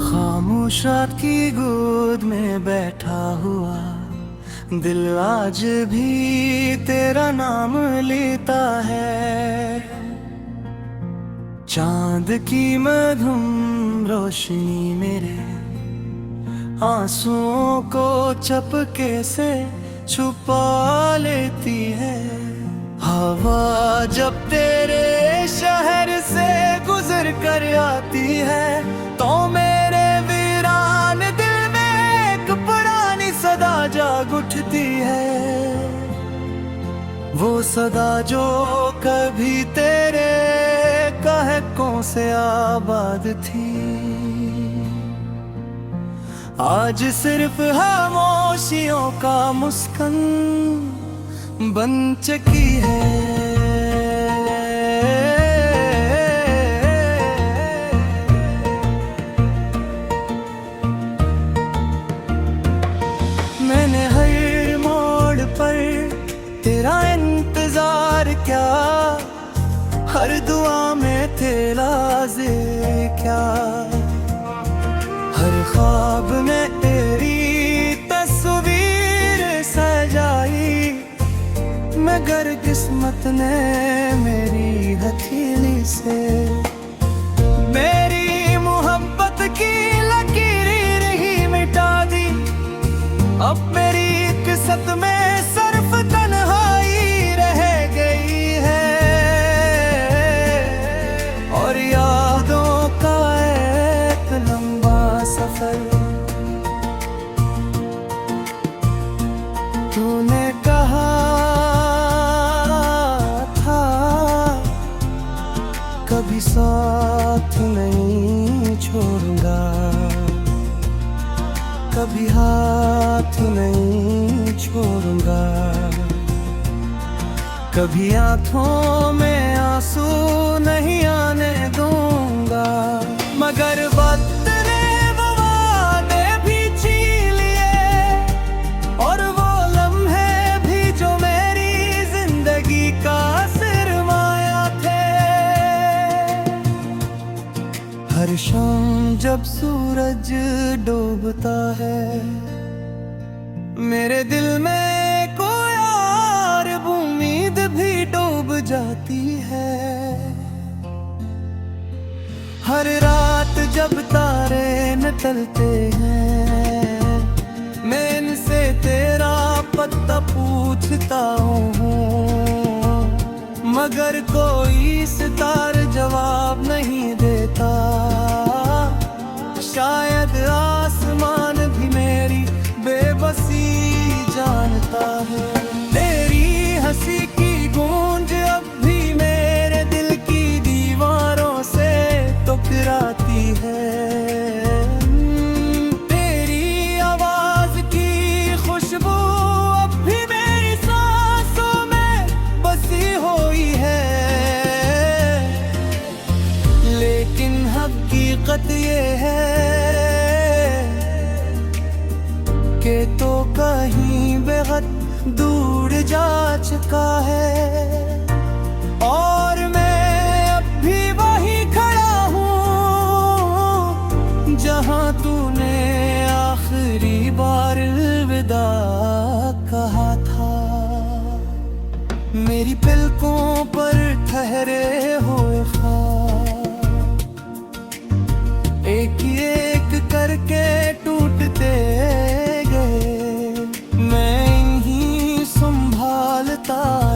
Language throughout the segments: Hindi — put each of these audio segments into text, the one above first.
खामोश रात की गोद में बैठा हुआ दिल आज भी तेरा नाम लेता है। चांद की मधुम रोशनी मेरे आंसुओं को चपके से छुपा लेती है। हवा जब तेरे शहर से गुजर कर आती है तो मेरे वीरान दिल में एक पुरानी सदा जाग उठती है। वो सदा जो कभी तेरे कहकों से आबाद थी, आज सिर्फ खामोशियों का मुस्कान बन चुकी है। मैंने हर मोड़ पर तेरा इंतजार क्या, हर दुआ में तेरा जिक्र क्या, हर ख्वाब में तेरी तस्वीर सजाई, मगर किस्मत ने मेरी हथेली से मेरी मोहब्बत की लकीरें ही मिटा दी। अब मेरी किस्मत में सिर्फ तन्हाई रह गई है और यादों का एक लंबा सफर। तूने कहा था कभी साथ नहीं छोड़ूंगा, कभी हाथ नहीं छोड़ूंगा, कभी आंखों में आंसू नहीं आने दूंगा। मगर वक्त ने वो वादे भी छीन लिए और वो लम्हे भी जो मेरी जिंदगी का सरमाया थे। हर शाम जब सूरज डूबता है मेरे दिल में कोई और उम्मीद भी डूब जाती है। हर रात जब तारे निकलते हैं मैं इनसे तेरा पता पूछता हूँ, मगर कोई सितार जवाब नहीं देता। शायद आसमान भी मेरी बेबसी जानता है। तेरी हंसी की गूंज अब भी मेरे दिल की दीवारों से टकराती है। तेरी आवाज की खुशबू अब भी मेरी सांसों में बसी हुई है। लेकिन हकीकत ये है के तो कहीं बेहद दूर जा चुका है और मैं अब भी वहीं खड़ा हूँ जहाँ तूने आखिरी बार अलविदा कहा था। मेरी पलकों पर ठहरे हुए ख्वाब एक एक करके टूटते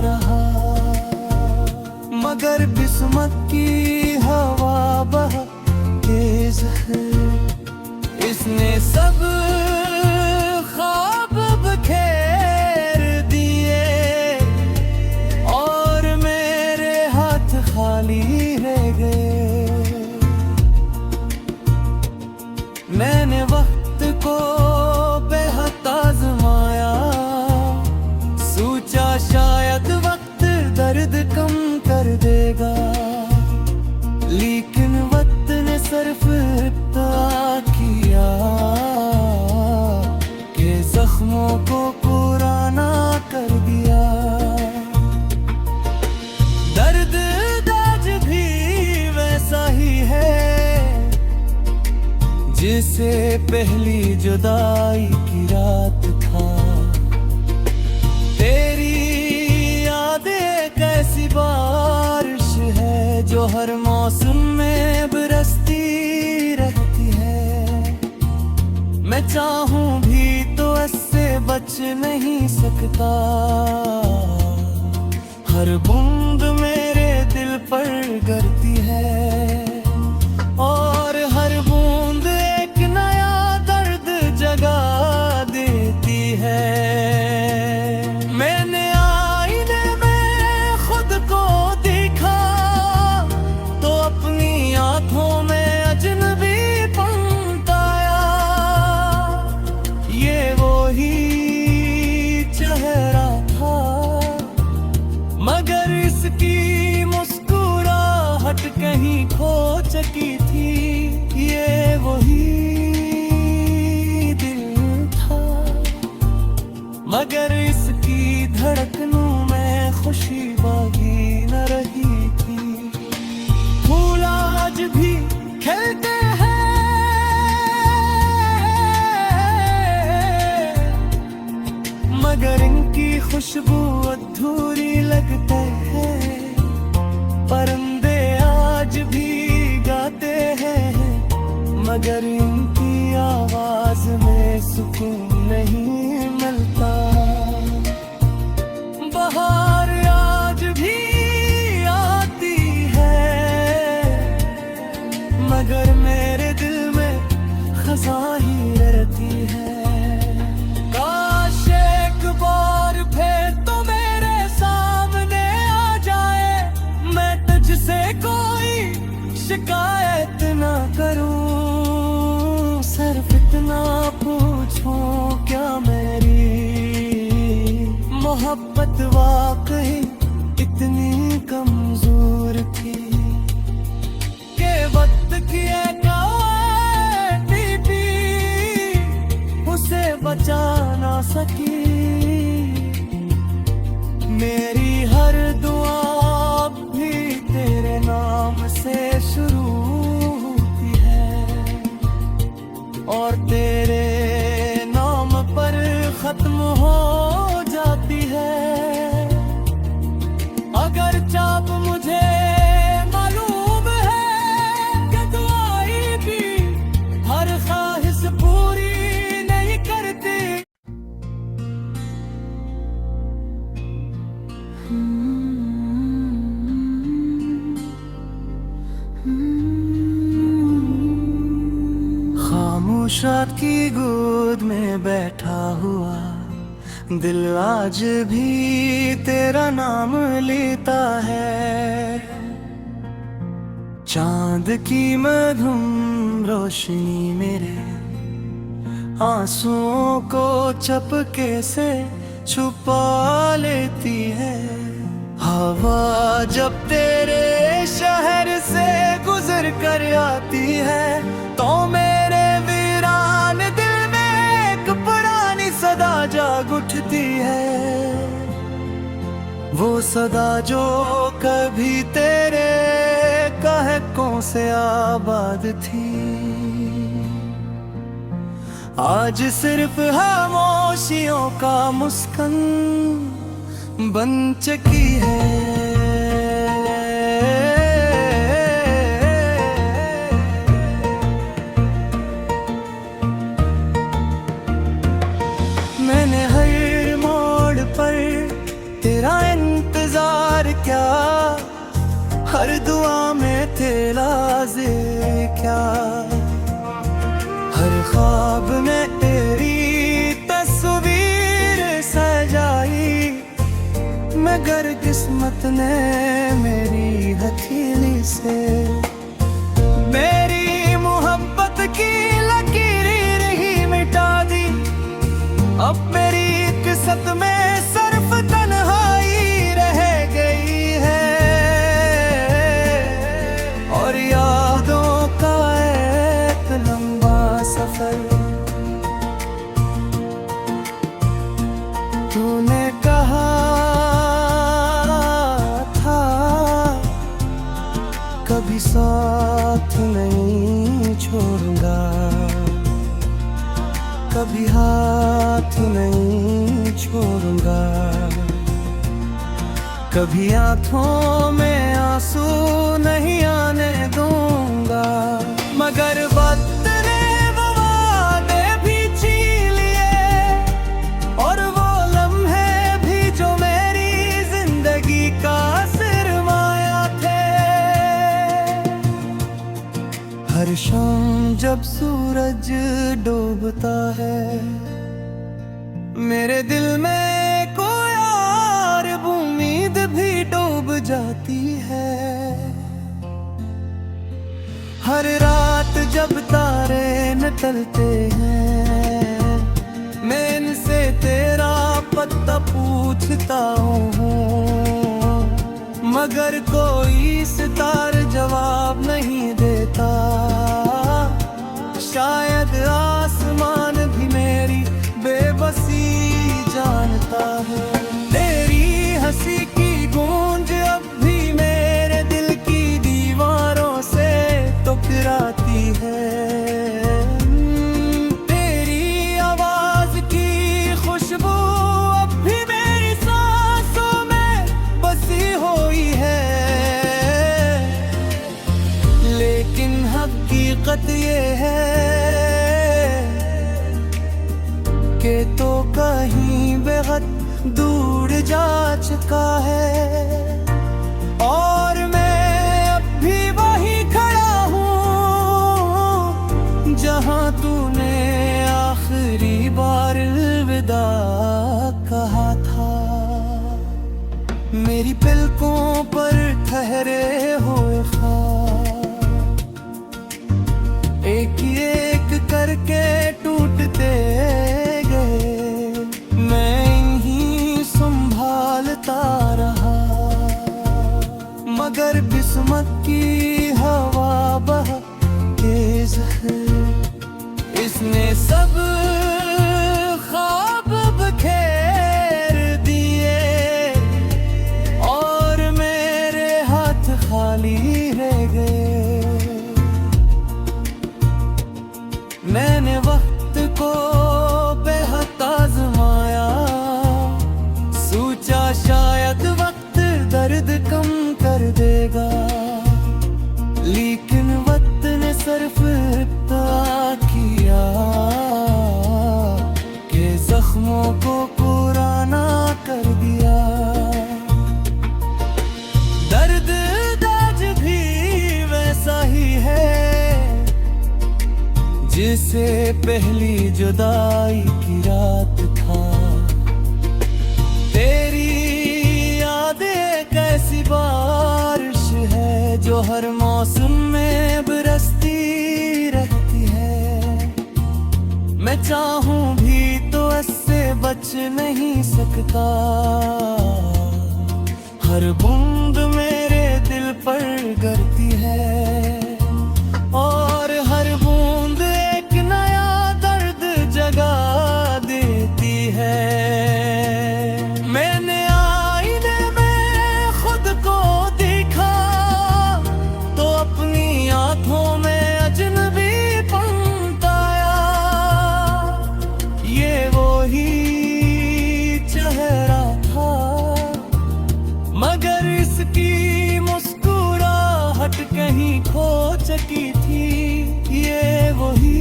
रहा, मगर किस्मत की हवा बहुत तेज है। इसने सब ख्वाब बखेर दिए और मेरे हाथ खाली रह गए। मैंने वक्त को बेहद आजमाया, सोचा शायद वक्त दर्द कम कर देगा, लेकिन वक्त ने सिर्फ इब्तिदा किया कि जख्मों को पुराना कर दिया। तुझसे पहली जुदाई की रात था। तेरी यादें कैसी बारिश है जो हर मौसम में बरसती रहती है। मैं चाहूं भी तो इससे बच नहीं सकता। हर बूंद मेरे दिल पर गिरती है और हर बूंद एक नया दर्द जगा देती है। मैंने आईने में खुद को देखा तो अपनी आंखों में अजनबीपन पाया। ये वही चेहरा था मगर इसकी मुस्कुराहट कहीं खो चुकी थी। ये वही दिल था मगर इसकी धड़कनों में खुशी बाकी न रही थी। फूल आज भी खिलते हैं मगर इनकी खुशबू अधूरी लगते हैं। परिंदे आज भी गाते हैं मगर इनकी आवाज में सुकून नहीं मिलता। बहार आज भी आती है मगर मेरे दिल में खज़ां ही रहती है। काश एक बार फिर तो मेरे सामने आ जाए, मैं तुझसे कोई शिकायत ना करूं। सिर्फ इतना पूछूं क्या मेरी मोहब्बत वाकई इतनी कमजोर थी कि वक्त की एक उसे बचा ना सकी। मेरी हर दुआ भी तेरे नाम से शुरू होती है और तेरे नाम पर खत्म हो जाती है। अगर चाप मुझे मालूम है कि दुआई भी हर ख्वाहिश पूरी नहीं करती। खामोशात की गोद में बैठा हुआ दिल आज भी तेरा नाम लेता है। चांद की मधुम रोशनी मेरे आंसुओं को चपके से छुपा लेती है। हवा जब तेरे शहर से गुजर कर आती है तो मेरे वीरान दिल में एक पुरानी सदा जाग उठती है। वो सदा जो कभी तेरे कहकों से आबाद थी आज सिर्फ खामोशियों का मुस्कान बन चुकी है। मैंने हर मोड़ पर तेरा इंतजार क्या, हर दुआ में तेरा जिक्र क्या, हर ख्वाब में तेरी तस्वीर सजाई मगर किस्मत ने मेरी हथेली से मेरी मोहब्बत की लकीरें ही मिटा दी। अब मेरी किस्मत में सिर्फ तन्हाई रह गई है और यादों का एक लंबा सफर। तूने कहा था कभी साथ नहीं छोड़ूंगा कभी हाथ नहीं छोड़ूंगा, कभी आंखों में आंसू नहीं आने दूंगा। मगर वक्त ने वो वादे भी छीन लिए और वो लम्हे भी जो मेरी जिंदगी का सरमाया थे। हर शाम जब सूरज डूबता है मेरे दिल में कोई और उम्मीद भी डूब जाती है। हर रात जब तारे निकलते हैं मैं इनसे तेरा पता पूछता हूँ, मगर कोई सितार जवाब नहीं देता। शायद आसमान भी मेरी बेबसी जानता है। तेरी हंसी की गूंज अब भी मेरे दिल की दीवारों से टकराती है। तेरी आवाज की खुशबू अब भी मेरी सांसों में बसी हुई है। लेकिन हकीकत ये है कि तो कहीं बेहद दूर जा चुका है और मैं अब भी वही खड़ा हूँ जहाँ तूने आखिरी बार अलविदा कहा था। मेरी पलकों पर ठहरे हुए ख्वाब एक एक करके टूटते गए, मैं इन्हीं संभालता रहा। मगर किस्मत की हवा बहुत तेज है, इसने सब ख्वाब बखेर दिए और मेरे हाथ खाली रह गए। मैंने वक्त को बेहद आज़माया, सोचा शायद वक्त दर्द कम कर देगा, लेकिन वक्त ने सिर्फ इतना किया कि जख्मों को पुराना कर दिया। दर्द आज भी वैसा ही है जिसे पहली जुदाई की रात था। तेरी यादें कैसी बारिश है जो हर मौसम में बरसती रहती है। मैं चाहूं भी तो इससे बच नहीं सकता, हर बूंद मेरे दिल पर गिरती है और हर बूंद एक नया दर्द जगा देती है। मैंने आईने में खुद को देखा तो अपनी आंखों में अजनबीपन पाया। ये वही चेहरा था मगर इसकी मुस्कुराहट कहीं खो चुकी थी। ये वही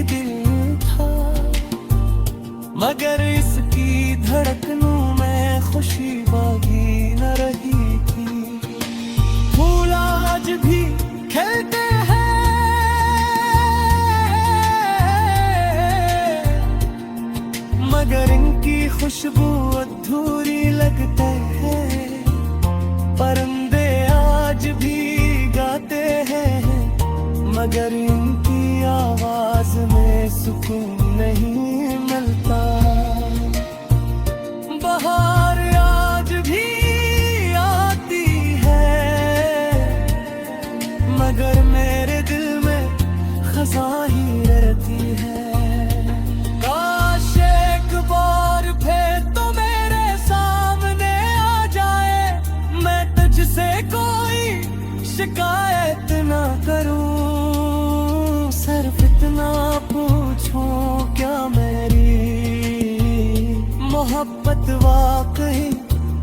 दिल था मगर इसकी धड़कनों में खुशी बागी न रही थी। फूल आज भी खिलते हैं मगर इनकी खुशबू अधूरी लगते हैं। परिंदे आज भी गाते हैं मगर इनकी आवाज में सुकून नहीं मिलता। बहार आज भी आती है मगर मेरे दिल में खज़ा ही रहती है। काश एक बार फिर तो मेरे सामने आ जाए, मैं तुझसे कोई शिकायत ना करूं। मौत वाकई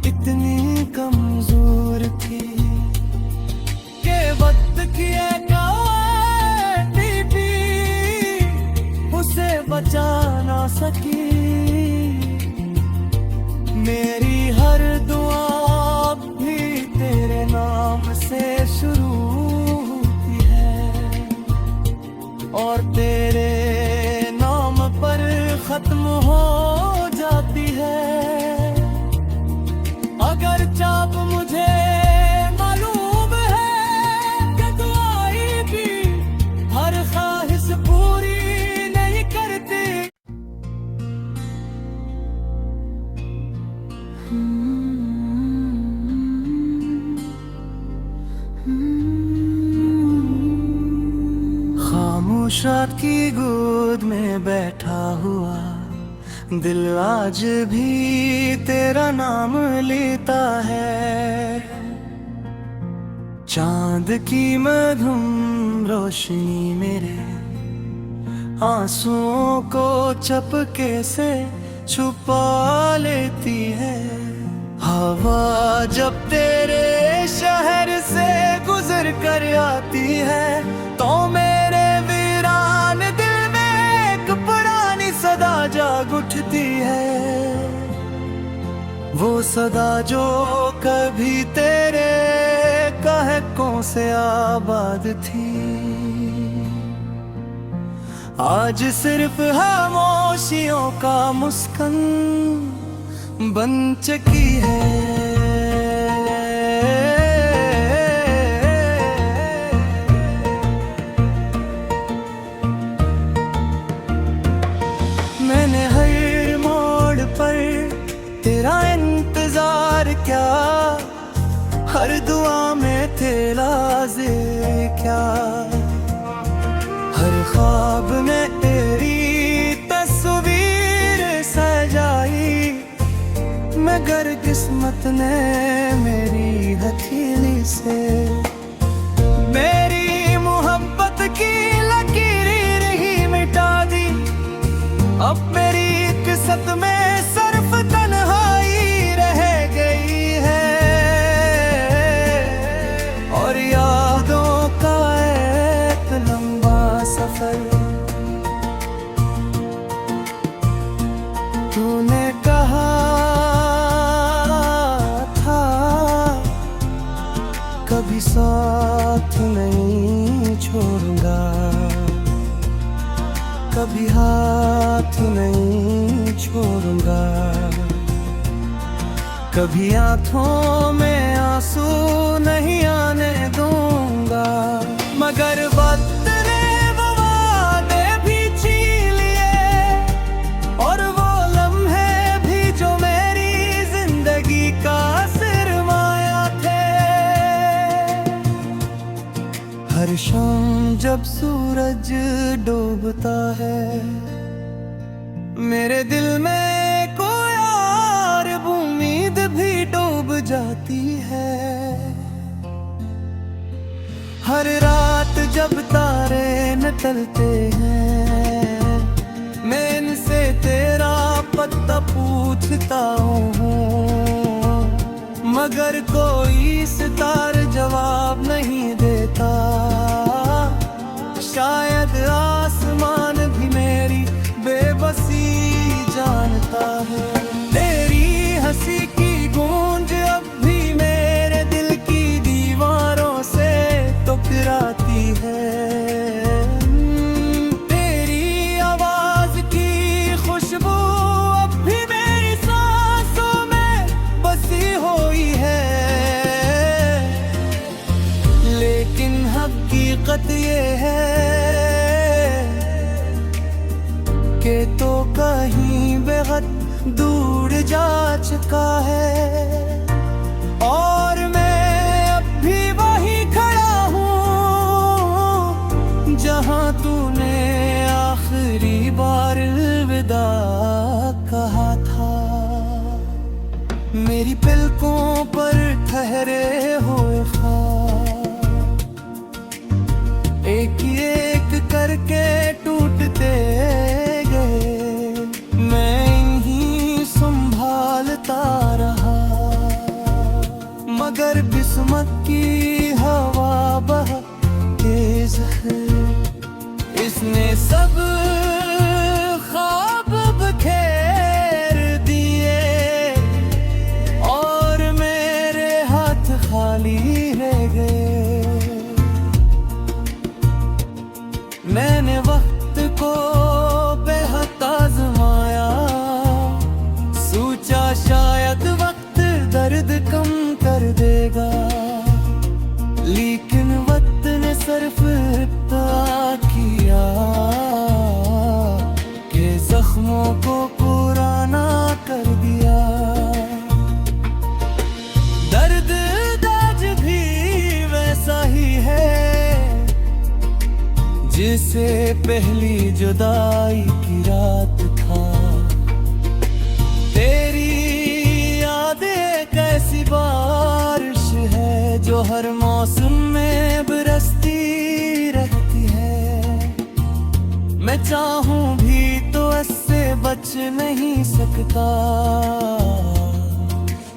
इतनी कमजोर थी कि वक्त की एक टीपी उसे बचा ना सकी। मेरी हर दुआ भी तेरे नाम से शुरू होती है और तेरे नाम पर खत्म हो जाती है। अगर चाप मुझे मालूम है कि दुआएं भी हर ख्वाहिश पूरी नहीं करती। खामोश रात की गोद में बैठा हुआ दिल आज भी तेरा नाम लेता है। चांद की मधुम रोशनी मेरे आंसुओं को चपके से छुपा लेती है। हवा जब तेरे शहर से गुजर कर आती है तो मेरे वीरान दिल में एक पुरानी सदा जाग उठती है। वो सदा जो कभी तेरे कहकों से आबाद थी आज सिर्फ खामोशियों का मुस्कान बन चुकी है। मैंने हर मोड़ पर तेरा इंतजार क्या, हर दुआ में तेरा जिक्र क्या, हर ख्वाब में तेरी तस्वीर सजाई मगर किस्मत ने मेरी हथेली से मेरी मोहब्बत की लकीर ही मिटा दी। अब मेरी किस्मत में सिर्फ तन्हाई रह गई है और यादों का एक लंबा सफर। तूने कहा था कभी साथ नहीं छोड़ूंगा, कभी हाथ नहीं छोड़ूंगा, कभी आंखों में आंसू नहीं आने दूंगा। मगर वक्त ने वो वादे भी छीन लिए और वो लम्हे भी जो मेरी जिंदगी का सरमाया थे। हर शाम जब सूरज डूबता है मेरे दिल में कोई और उम्मीद भी डूब जाती है। हर रात जब तारे निकलते हैं मैं इनसे तेरा पता पूछता हूँ मगर कोई सितार जवाब नहीं देता। शायद आसमान भी मेरी बेबसी जानता है। तेरी हंसी की गूंज अब भी मेरे दिल की दीवारों से टकराती है। तेरी आवाज की खुशबू अब भी मेरी सांसों में बसी हुई है। लेकिन हकीकत ये है के तो कहीं बेहद दूर जा चुका है और मैं अब भी वहीं खड़ा हूँ जहाँ तूने आखिरी बार अलविदा कहा था। मेरी पलकों पर ठहरे हुए ख्वाब एक एक करके टूटते गए। मैं इन्हीं संभाल की हवा बहुत तेज है, इसने सब ख्वाब बखेर दिए और मेरे हाथ खाली रह गए। मैंने वक्त को बेहद आजमाया, सोचा शायद वक्त दर्द कम कर देगा, लेकिन वक्त ने सिर्फ इब्ता किया कि जख्मों को पुराना कर दिया। दर्द आज भी वैसा ही है जिसे पहली जुदाई की रात था। तेरी यादें कैसी बारिश है जो हर मौसम में बरसती रहती है। मैं चाहूं भी तो इससे बच नहीं सकता,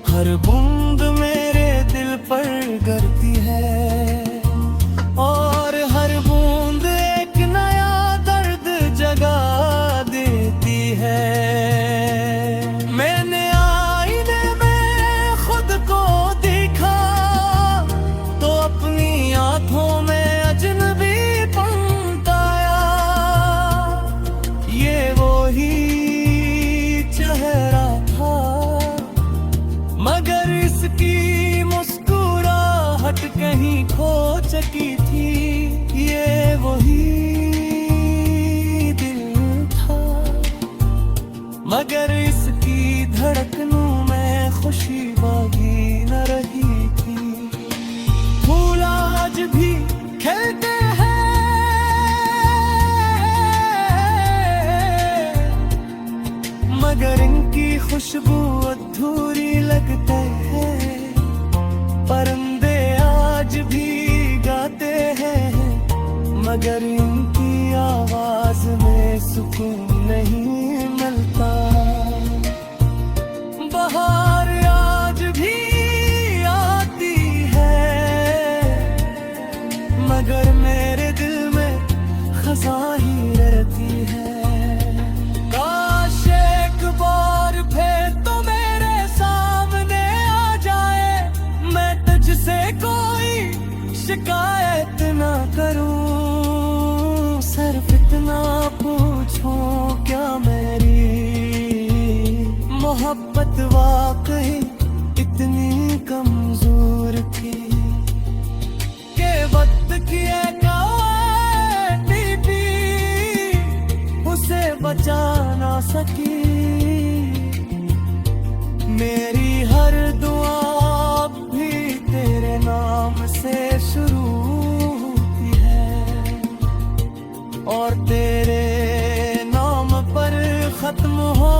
हर बूंद मेरे दिल पर गिरती है और हर बूंद एक नया दर्द जगा देती है। मैंने आईने में खुद को देखा तो अपनी आंखों में अजनबी पंताया। ये वही चेहरा था मगर इसकी मुस्कुराहट कहीं खो चुकी थी। ये वही दिल था मगर इसकी धड़कनों में खुशी बागी न रही थी। फूल आज भी खिलते हैं मगर इनकी खुशबू अधूरी लगते हैं। परिंदे आज भी गाते हैं मगर इनकी आवाज में सुकून नहीं मिलता। बहार आज भी आती है मगर मेरे दिल में खज़ा ही रहती है। काश एक बार फिर तो मेरे सामने आ जाए, मैं तुझसे कोई शिकायत ना करूं, सिर्फ इतना पूछूं क्या मेरी मोहब्बत वाकई इतनी कमजोर थी कि वक्त की एक टीपी उसे बचा ना सकी। मेरी हर दुआ भी तेरे नाम से शुरू होती है और तेरे नाम पर खत्म हो